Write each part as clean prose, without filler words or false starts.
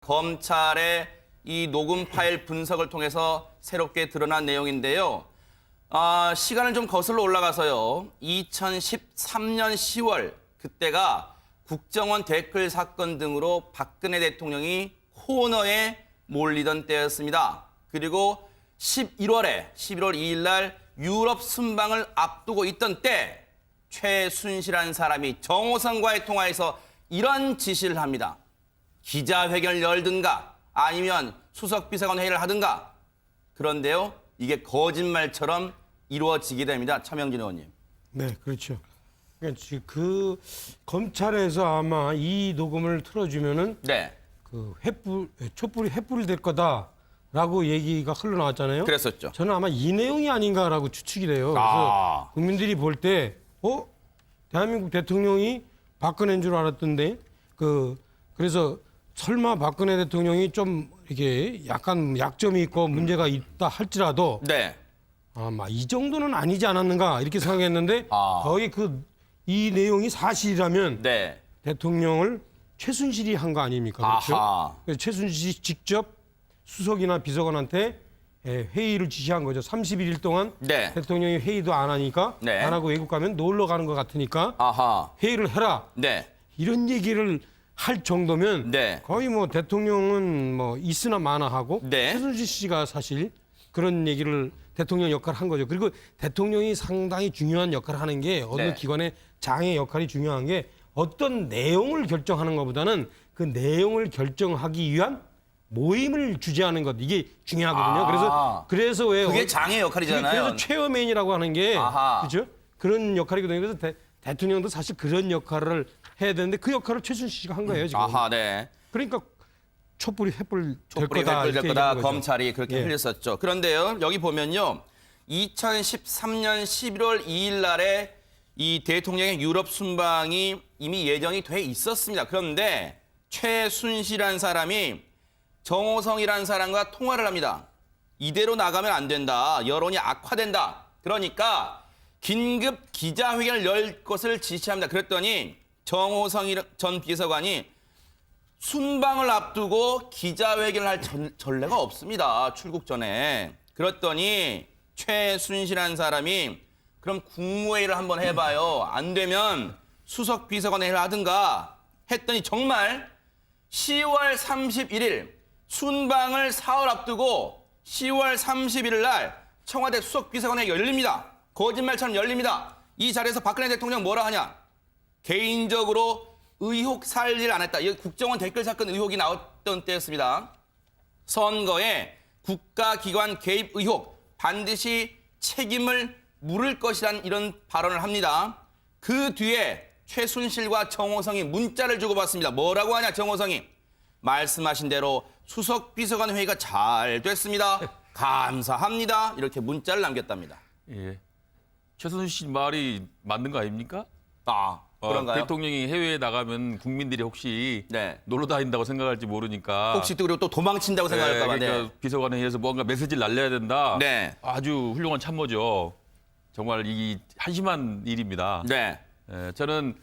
검찰의 이 녹음 파일 분석을 통해서 새롭게 드러난 내용인데요. 시간을 좀 거슬러 올라가서요. 2013년 10월 그때가 국정원 댓글 사건 등으로 박근혜 대통령이 코너에 몰리던 때였습니다. 그리고 11월 2일 날 유럽 순방을 앞두고 있던 때 최순실이라는 사람이 정호성과의 통화에서 이런 지시를 합니다. 기자회견을 열든가 아니면 수석비서관 회의를 하든가. 그런데요, 이게 거짓말처럼 이루어지게 됩니다. 차명진 의원님. 네, 그렇죠. 그러니까 지금 그 검찰에서 아마 이 녹음을 틀어주면은 네, 그 촛불이 횃불이 될 거다라고 얘기가 흘러나왔잖아요. 그랬었죠. 저는 아마 이 내용이 아닌가라고 추측이 돼요. 그래서 국민들이 볼 때, 대한민국 대통령이 박근혜인 줄 알았던데, 그래서 설마 박근혜 대통령이 좀 이렇게 약간 약점이 있고 문제가 있다 할지라도 네. 아마 이 정도는 아니지 않았는가 이렇게 생각했는데 거의 이 내용이 사실이라면 네. 대통령을 최순실이 한 거 아닙니까? 그렇죠? 아하. 그래서 최순실이 직접 수석이나 비서관한테 회의를 지시한 거죠. 31일 동안 네. 대통령이 회의도 안 하니까 네. 안 하고 외국 가면 놀러 가는 것 같으니까 아하. 회의를 해라. 네. 이런 얘기를 할 정도면 네. 거의 뭐 대통령은 뭐 있으나 마나 하고 네. 최순실 씨가 사실 그런 얘기를 대통령 역할을 한 거죠. 그리고 대통령이 상당히 중요한 역할을 하는 게 어느 네. 기관의 장의 역할이 중요한 게 어떤 내용을 결정하는 것보다는 그 내용을 결정하기 위한 모임을 주재하는 것 이게 중요하거든요. 그래서 왜 그게 장의 역할이잖아요. 그래서 체어맨이라고 하는 게 아하. 그렇죠? 그런 역할이거든요. 그래서 대통령도 사실 그런 역할을 해야 되는데 그 역할을 최순실 씨가 한 거예요 지금. 아하, 네. 그러니까 촛불이 횃불 될 촛불이 거다. 횃불 될 이렇게 거다. 얘기한 거죠. 검찰이 그렇게 예. 흘렸었죠. 그런데요, 여기 보면요. 2013년 11월 2일 날에 이 대통령의 유럽 순방이 이미 예정이 돼 있었습니다. 그런데 최순실이라는 사람이 정호성이라는 사람과 통화를 합니다. 이대로 나가면 안 된다. 여론이 악화된다. 그러니까 긴급 기자회견을 열 것을 지시합니다. 그랬더니 정호성 전 비서관이 순방을 앞두고 기자회견을 할 전례가 없습니다. 출국 전에. 그랬더니 최순실이라는 사람이 그럼 국무회의를 한번 해봐요. 안 되면 수석 비서관 회의를 하든가 했더니 정말 10월 31일 순방을 사흘 앞두고 10월 31일 날 청와대 수석 비서관 회의가 열립니다. 거짓말처럼 열립니다. 이 자리에서 박근혜 대통령 뭐라 하냐. 개인적으로 의혹 살리를 안 했다. 이 국정원 댓글 사건 의혹이 나왔던 때였습니다. 선거에 국가기관 개입 의혹 반드시 책임을 물을 것이란 이런 발언을 합니다. 그 뒤에 최순실과 정호성이 문자를 주고받습니다. 뭐라고 하냐 정호성이. 말씀하신 대로 수석 비서관 회의가 잘 됐습니다. 감사합니다. 이렇게 문자를 남겼답니다. 예. 최순실 씨 말이 맞는 거 아닙니까? 그런가요? 대통령이 해외에 나가면 국민들이 혹시 네. 놀러 다닌다고 생각할지 모르니까. 혹시 또 그리고 또 도망친다고 생각할까 봐. 그러니까 비서관에 의해서 뭔가 메시지를 날려야 된다. 네. 아주 훌륭한 참모죠. 정말 이 한심한 일입니다. 네. 예, 저는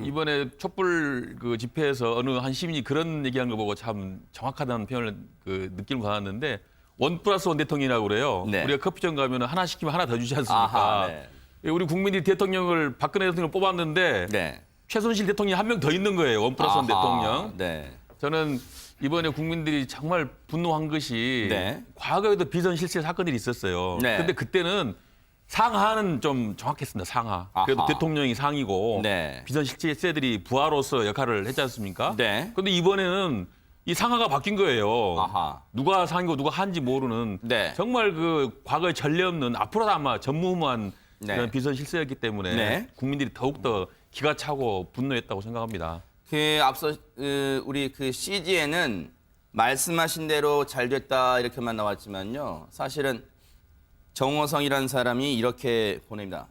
이번에 촛불 그 집회에서 어느 한 시민이 그런 얘기한 거 보고 참 정확하다는 표현을 느낌을 받았는데 1+1 대통령이라고 그래요. 네. 우리가 커피점 가면 하나 시키면 하나 더 주지 않습니까? 아하, 네. 예, 우리 국민들이 대통령을 박근혜 대통령을 뽑았는데 네. 최순실 대통령이 한 명 더 있는 거예요. 1+1 대통령. 네. 저는 이번에 국민들이 정말 분노한 것이 네. 과거에도 비선 실세 사건들이 있었어요. 네. 근데 그때는 상하는 좀 정확했습니다. 상하. 그래도 아하. 대통령이 상이고 네. 비선 실세들이 부하로서 역할을 했지 않습니까? 네. 근데 이번에는 이 상하가 바뀐 거예요. 아하. 누가 상이고 누가 한지 모르는 네. 정말 그 과거에 전례 없는 앞으로도 아마 전무후무한 네. 그런 비선 실세였기 때문에 네. 국민들이 더욱더 기가 차고 분노했다고 생각합니다. 앞서 우리 CG에는 말씀하신 대로 잘 됐다 이렇게만 나왔지만요. 사실은 정호성이라는 사람이 이렇게 보냅니다.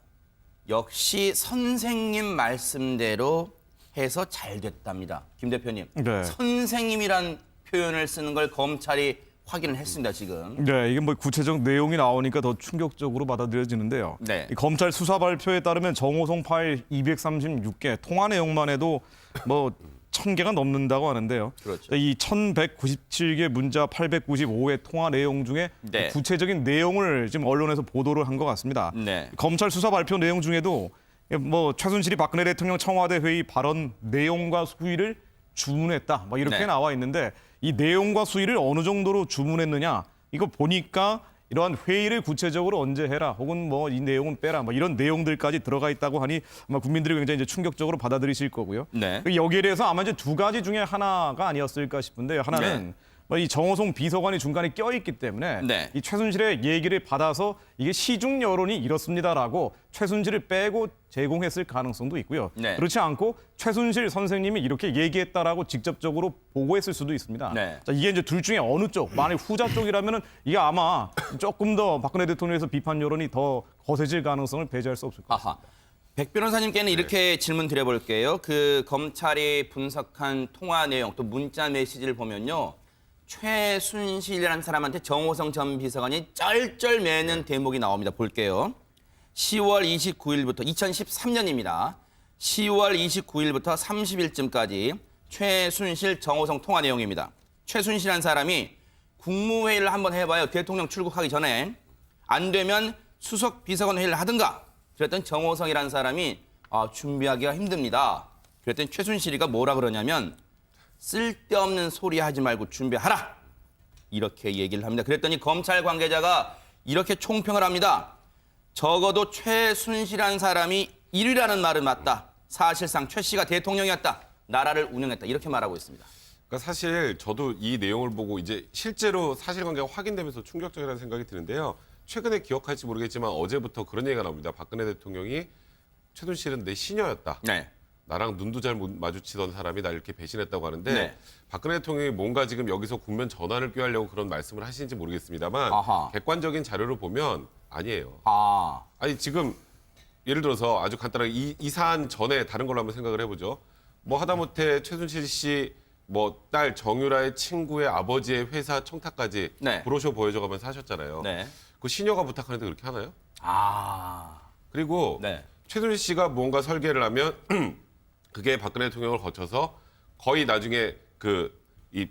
역시 선생님 말씀대로 해서 잘 됐답니다. 김 대표님. 네. 선생님이란 표현을 쓰는 걸 검찰이 확인을 했습니다, 지금. 네, 이게 뭐 구체적 내용이 나오니까 더 충격적으로 받아들여지는데요. 네. 이 검찰 수사 발표에 따르면 정호성 파일 236개 통화 내용만 해도 뭐 1000개가 넘는다고 하는데요. 그렇죠. 이 1197개 문자 895회 통화 내용 중에 네. 구체적인 내용을 지금 언론에서 보도를 한 것 같습니다. 네. 검찰 수사 발표 내용 중에도 뭐 최순실이 박근혜 대통령 청와대 회의 발언 내용과 수위를 주문했다. 뭐 이렇게 네. 나와 있는데 이 내용과 수위를 어느 정도로 주문했느냐 이거 보니까 이러한 회의를 구체적으로 언제 해라 혹은 뭐 이 내용은 빼라 뭐 이런 내용들까지 들어가 있다고 하니 아마 국민들이 굉장히 이제 충격적으로 받아들이실 거고요. 네. 여기에 대해서 아마 이제 두 가지 중에 하나가 아니었을까 싶은데요. 하나는 네. 뭐 이 정호성 비서관이 중간에 껴있기 때문에 네. 이 최순실의 얘기를 받아서 이게 시중 여론이 이렇습니다라고 최순실을 빼고 제공했을 가능성도 있고요. 네. 그렇지 않고 최순실 선생님이 이렇게 얘기했다라고 직접적으로 보고했을 수도 있습니다. 네. 자, 이게 이제 둘 중에 어느 쪽, 만약 후자 쪽이라면은 이게 아마 조금 더 박근혜 대통령에서 비판 여론이 더 거세질 가능성을 배제할 수 없을 것 같습니다. 아하. 백 변호사님께는 이렇게 질문 드려볼게요. 그 검찰이 분석한 통화 내용 또 문자 메시지를 보면요. 최순실이라는 사람한테 정호성 전 비서관이 쩔쩔매는 대목이 나옵니다. 볼게요. 10월 29일부터 2013년입니다. 10월 29일부터 30일쯤까지 최순실 정호성 통화 내용입니다. 최순실이라는 사람이 국무회의를 한번 해봐요. 대통령 출국하기 전에. 안 되면 수석 비서관 회의를 하든가. 그랬더니 정호성이라는 사람이 준비하기가 힘듭니다. 그랬더니 최순실이가 뭐라 그러냐면 쓸데없는 소리 하지 말고 준비하라. 이렇게 얘기를 합니다. 그랬더니 검찰 관계자가 이렇게 총평을 합니다. 적어도 최순실이라는 사람이 1위라는 말은 맞다. 사실상 최 씨가 대통령이었다. 나라를 운영했다. 이렇게 말하고 있습니다. 그러니까 사실 저도 이 내용을 보고 이제 실제로 사실관계가 확인되면서 충격적이라는 생각이 드는데요. 최근에 기억할지 모르겠지만 어제부터 그런 얘기가 나옵니다. 박근혜 대통령이 최순실은 내 시녀였다. 네. 나랑 눈도 잘 못 마주치던 사람이 나 이렇게 배신했다고 하는데 네. 박근혜 대통령이 뭔가 지금 여기서 국면 전환을 꾀하려고 그런 말씀을 하시는지 모르겠습니다만 아하. 객관적인 자료를 보면 아니에요. 아, 아니 지금 예를 들어서 아주 간단하게 이 사안 전에 다른 걸로 한번 생각을 해보죠. 뭐 하다못해 최순실 씨 뭐 딸 정유라의 친구의 아버지의 회사 청탁까지 네. 브로셔 보여줘가면서 하셨잖아요. 네. 그 시녀가 부탁하는데 그렇게 하나요? 아, 그리고 네. 최순실 씨가 뭔가 설계를 하면 그게 박근혜 대통령을 거쳐서 거의 나중에 이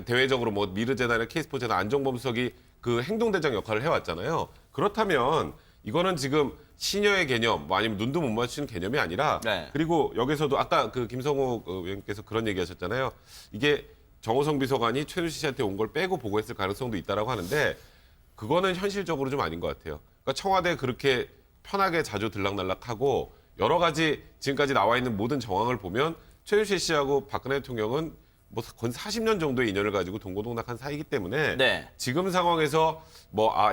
대외적으로 뭐 미르재단이나 K스포츠나 안종범 수석이 그 행동대장 역할을 해왔잖아요. 그렇다면 이거는 지금 시녀의 개념, 뭐 아니면 눈도 못 맞추는 개념이 아니라 네. 그리고 여기서도 아까 그 김성호 의원께서 그런 얘기하셨잖아요. 이게 정호성 비서관이 최순실 씨한테 온 걸 빼고 보고했을 가능성도 있다라고 하는데 그거는 현실적으로 좀 아닌 것 같아요. 그러니까 청와대 그렇게 편하게 자주 들락날락하고 여러 가지 지금까지 나와 있는 모든 정황을 보면 최순실 씨하고 박근혜 대통령은 뭐 거의 40년 정도의 인연을 가지고 동고동락한 사이이기 때문에 네. 지금 상황에서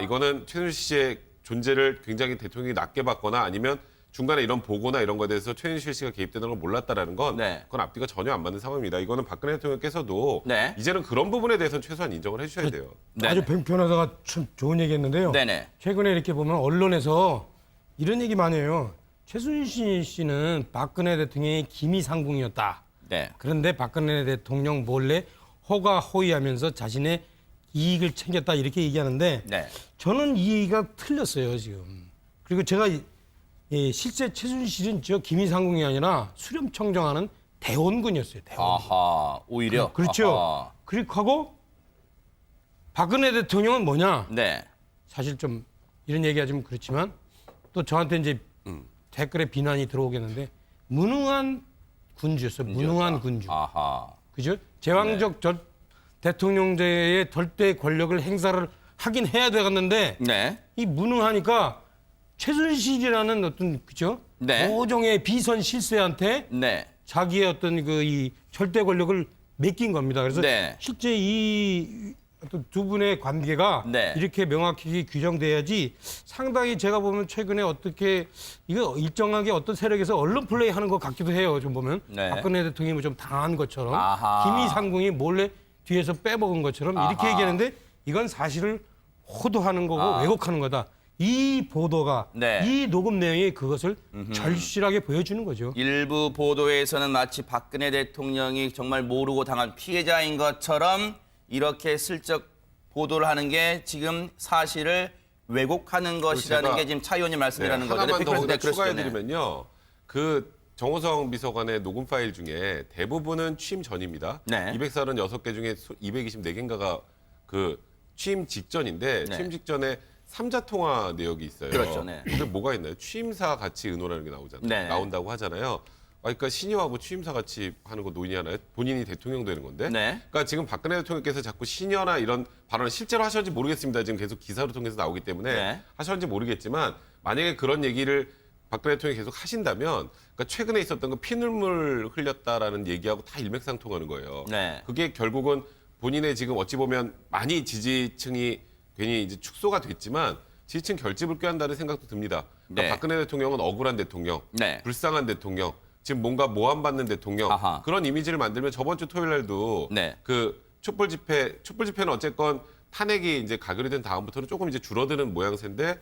이거는 최순실 씨의 존재를 굉장히 대통령이 낮게 봤거나 아니면 중간에 이런 보고나 이런 거에 대해서 최순실 씨가 개입되는 걸 몰랐다라는 건 네. 그건 앞뒤가 전혀 안 맞는 상황입니다. 이거는 박근혜 대통령께서도 네. 이제는 그런 부분에 대해서는 최소한 인정을 해주셔야 돼요. 네. 아주 백 변호사가 참 좋은 얘기했는데요. 네네. 최근에 이렇게 보면 언론에서 이런 얘기 많이 해요. 최순실 씨는 박근혜 대통령의 기미상궁이었다. 네. 그런데 박근혜 대통령 몰래 호가호위하면서 자신의 이익을 챙겼다 이렇게 얘기하는데 네. 저는 이 얘기가 틀렸어요 지금. 그리고 제가 실제 최순실은 저 기미상궁이 아니라 수렴청정하는 대원군이었어요. 대원군. 아하, 오히려. 그렇죠. 아하. 그리고 하고 박근혜 대통령은 뭐냐? 네. 사실 좀 이런 얘기가 좀 그렇지만 또 저한테 이제 댓글에 비난이 들어오겠는데 무능한 군주였어요. 무능한 군주. 아하. 그죠? 제왕적 대통령제의 절대 권력을 행사를 하긴 해야 되겠는데 네. 이 무능하니까 최순실이라는 어떤 그죠? 네. 고종의 비선 실세한테 네. 자기의 어떤 그 이 절대 권력을 맡긴 겁니다. 그래서 네. 실제 이 어떤 두 분의 관계가 네. 이렇게 명확하게 규정돼야지 상당히 제가 보면 최근에 어떻게 이거 일정하게 어떤 세력에서 언론 플레이 하는 것 같기도 해요. 좀 보면 네. 박근혜 대통령이 좀 당한 것처럼 아하. 기미상궁이 몰래 뒤에서 빼먹은 것처럼 이렇게 아하. 얘기하는데 이건 사실을 호도하는 거고 왜곡하는 거다. 이 보도가 네. 이 녹음 내용이 그것을 절실하게 보여주는 거죠. 일부 보도에서는 마치 박근혜 대통령이 정말 모르고 당한 피해자인 것처럼 이렇게 슬쩍 보도를 하는 게 지금 사실을 왜곡하는 것이라는 제가 게 지금 차 의원님 말씀이라는 거죠. 하나만 더 네, 거기다 그러시죠. 네. 추가해드리면요. 그 정호성 비서관의 녹음 파일 중에 대부분은 취임 전입니다. 네. 236개 중에 224개인가가 그 취임 직전인데 네. 취임 직전에 삼자 통화 내역이 있어요. 그렇죠, 네. 근데 뭐가 있나요? 취임사 같이 의논하는 게 네. 나온다고 하잖아요. 그러니까 신여하고 취임사 같이 하는 거 논의하나요? 본인이 대통령 되는 건데. 네. 그러니까 지금 박근혜 대통령께서 자꾸 신여나 이런 발언을 실제로 하셨는지 모르겠습니다. 지금 계속 기사를 통해서 나오기 때문에 네. 하셨는지 모르겠지만 만약에 그런 얘기를 박근혜 대통령이 계속 하신다면 그러니까 최근에 있었던 거 피눈물 흘렸다라는 얘기하고 다 일맥상통하는 거예요. 네. 그게 결국은 본인의 지금 어찌 보면 많이 지지층이 괜히 이제 축소가 됐지만 지지층 결집을 꾀한다는 생각도 듭니다. 그러니까 네. 박근혜 대통령은 억울한 대통령, 네. 불쌍한 대통령, 지금 뭔가 모함받는 대통령 아하. 그런 이미지를 만들면 저번 주 토요일 날도 네. 그 촛불 집회는 어쨌건 탄핵이 이제 가결이 된 다음부터는 조금 이제 줄어드는 모양새인데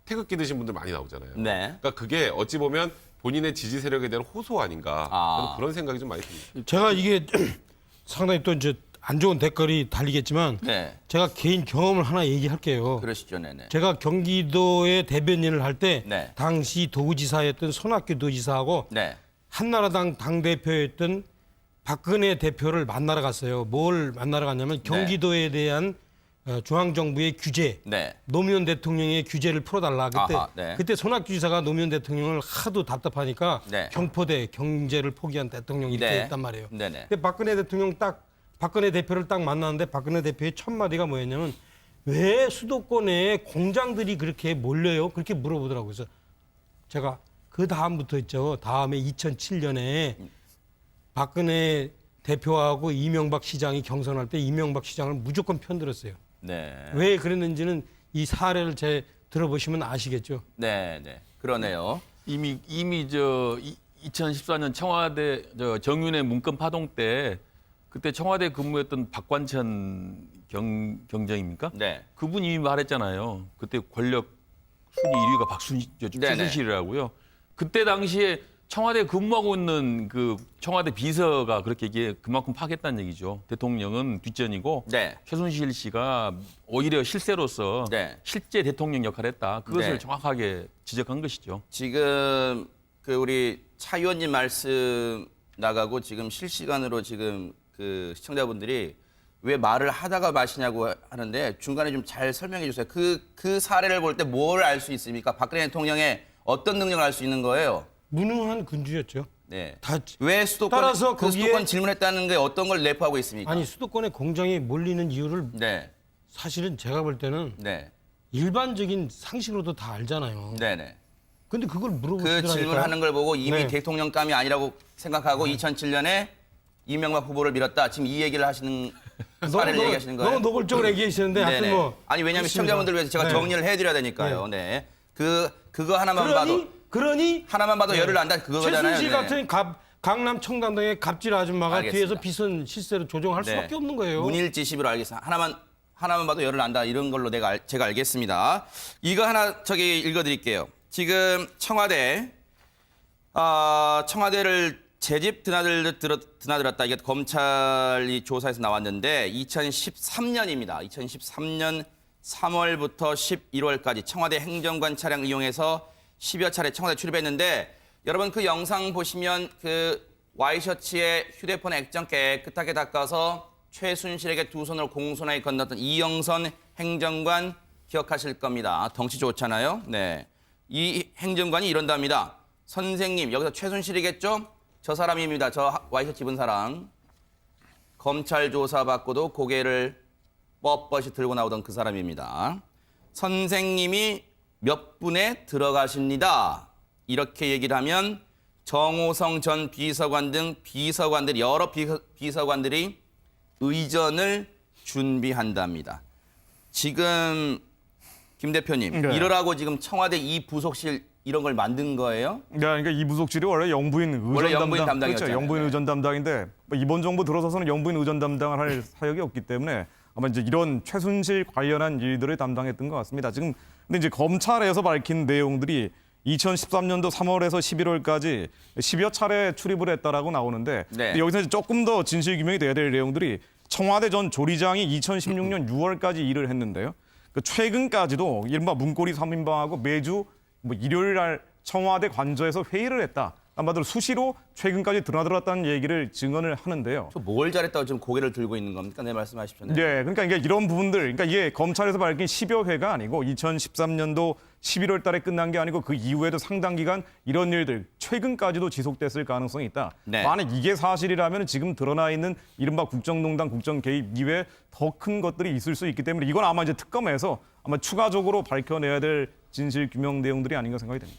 태극기 드신 분들 많이 나오잖아요. 네. 그러니까 그게 어찌 보면 본인의 지지 세력에 대한 호소 아닌가 저는 그런 생각이 좀 많이 듭니다. 제가 이게 상당히 또 이제 안 좋은 댓글이 달리겠지만 네. 제가 개인 경험을 하나 얘기할게요. 그러시죠, 네네. 제가 경기도의 대변인을 할 때 네. 당시 도지사였던 손학규 도지사하고 네. 한나라당 당대표였던 박근혜 대표를 만나러 갔어요. 뭘 만나러 갔냐면 경기도에 대한 중앙정부의 규제, 네. 노무현 대통령의 규제를 풀어달라. 그때 아하, 네. 그때 손학규 지사가 노무현 대통령을 하도 답답하니까 네. 경포대 경제를 포기한 대통령 이렇게 네. 했단 말이에요. 네네. 근데 박근혜 대표를 딱 만났는데 박근혜 대표의 첫 마디가 뭐였냐면 왜 수도권에 공장들이 그렇게 몰려요? 그렇게 물어보더라고요. 그래서 제가 그 다음부터 있죠. 다음에 2007년에 박근혜 대표하고 이명박 시장이 경선할 때 이명박 시장을 무조건 편들었어요. 네. 왜 그랬는지는 이 사례를 들어보시면 아시겠죠. 네, 네. 그러네요. 이미 2014년 청와대 정윤회 문건 파동 때 그때 청와대 근무했던 박관천 경정입니까? 네. 그분이 이미 말했잖아요. 그때 권력 순위 1위가 네네. 최순실이라고요. 그때 당시에 청와대 근무하고 있는 그 청와대 비서가 그렇게 얘기해 그만큼 파겠다는 얘기죠. 대통령은 뒷전이고 네. 최순실 씨가 오히려 실세로서 네. 실제 대통령 역할을 했다. 그것을 네. 정확하게 지적한 것이죠. 지금 그 우리 차 의원님 말씀 나가고 지금 실시간으로 지금 그 시청자분들이 왜 말을 하다가 마시냐고 하는데 중간에 좀 잘 설명해 주세요. 그 사례를 볼 때 뭘 알 수 있습니까? 박근혜 대통령의 어떤 능력을 알 수 있는 거예요? 무능한 군주였죠. 네. 다 왜 수도권 따라서 그 거기에- 수도권 질문했다는 게 어떤 걸 내포하고 있습니까? 아니 수도권에 공장이 몰리는 이유를 네. 사실은 제가 볼 때는 네. 일반적인 상식으로도 다 알잖아요. 네, 네. 근데 그걸 그 물어보시더라니까요. 질문하는 걸 보고 이미 네. 대통령감이 아니라고 생각하고 2007년에 이명박 후보를 밀었다. 지금 이 얘기를 하시는 사례를 얘기하시는 거예요? 너무 노골적으로 얘기하시는데 하여튼 네네. 뭐 아니 왜냐하면 그렇습니다. 시청자분들 위해서 제가 네. 정리를 해드려야 되니까요. 네. 그거 하나만 봐도 그러니 하나만 봐도 열을 난다 그거잖아요. 최순실 네. 같은 강남 청담동의 갑질 아줌마가 알겠습니다. 뒤에서 비선 실세로 조정할 네. 수밖에 없는 거예요. 문일지십으로 알겠습니다. 하나만 봐도 열을 난다 이런 걸로 제가 알겠습니다. 이거 하나 저기 읽어드릴게요. 지금 청와대를 재집 드나들었다. 이게 검찰이 조사에서 나왔는데 2013년입니다. 2013년 3월부터 11월까지 청와대 행정관 차량 이용해서 10여 차례 청와대 출입했는데 여러분 그 영상 보시면 그 와이셔츠에 휴대폰 액정 깨끗하게 닦아서 최순실에게 두 손을 공손하게 건넜던 이영선 행정관 기억하실 겁니다. 덩치 좋잖아요. 네. 이 행정관이 이런답니다. 선생님, 여기서 최순실이겠죠? 저 사람입니다. 저 와이셔츠 입은 사람. 검찰 조사 받고도 고개를 뻣뻣이 들고 나오던 그 사람입니다. 선생님이 몇 분에 들어가십니다. 이렇게 얘기를 하면 정호성 전 비서관 등 비서관들이 여러 비서관들이 의전을 준비한답니다. 지금 김 대표님 네. 이러라고 지금 청와대 이 부속실 이런 걸 만든 거예요? 그러니까 이 부속실이 원래 영부인 의전 원래 영부인 담당, 담당이었잖아요. 그렇죠. 영부인 네. 의전 담당인데 뭐 이번 정부 들어서서는 영부인 의전 담당을 할 사역이 없기 때문에 아마 이제 이런 최순실 관련한 일들을 담당했던 것 같습니다. 지금 근데 이제 검찰에서 밝힌 내용들이 2013년도 3월에서 11월까지 10여 차례 출입을 했다라고 나오는데 네. 근데 여기서 이제 조금 더 진실 규명이 돼야 될 내용들이 청와대 전 조리장이 2016년 6월까지 일을 했는데요. 그 최근까지도 이른바 문고리 3인방하고 매주 뭐 일요일 날 청와대 관저에서 회의를 했다. 한마디로 수시로 최근까지 드러났다는 얘기를 증언을 하는데요. 뭘 잘했다고 지금 고개를 들고 있는 겁니까? 네, 말씀하십시오. 네. 네, 그러니까 이게 이런 부분들, 그러니까 이게 검찰에서 밝힌 10여 회가 아니고 2013년도 11월 달에 끝난 게 아니고 그 이후에도 상당 기간 이런 일들 최근까지도 지속됐을 가능성이 있다. 네. 만약 이게 사실이라면 지금 드러나 있는 이른바 국정농단, 국정 개입 이외에 더 큰 것들이 있을 수 있기 때문에 이건 아마 이제 특검에서 아마 추가적으로 밝혀내야 될 진실 규명 내용들이 아닌가 생각이 됩니다.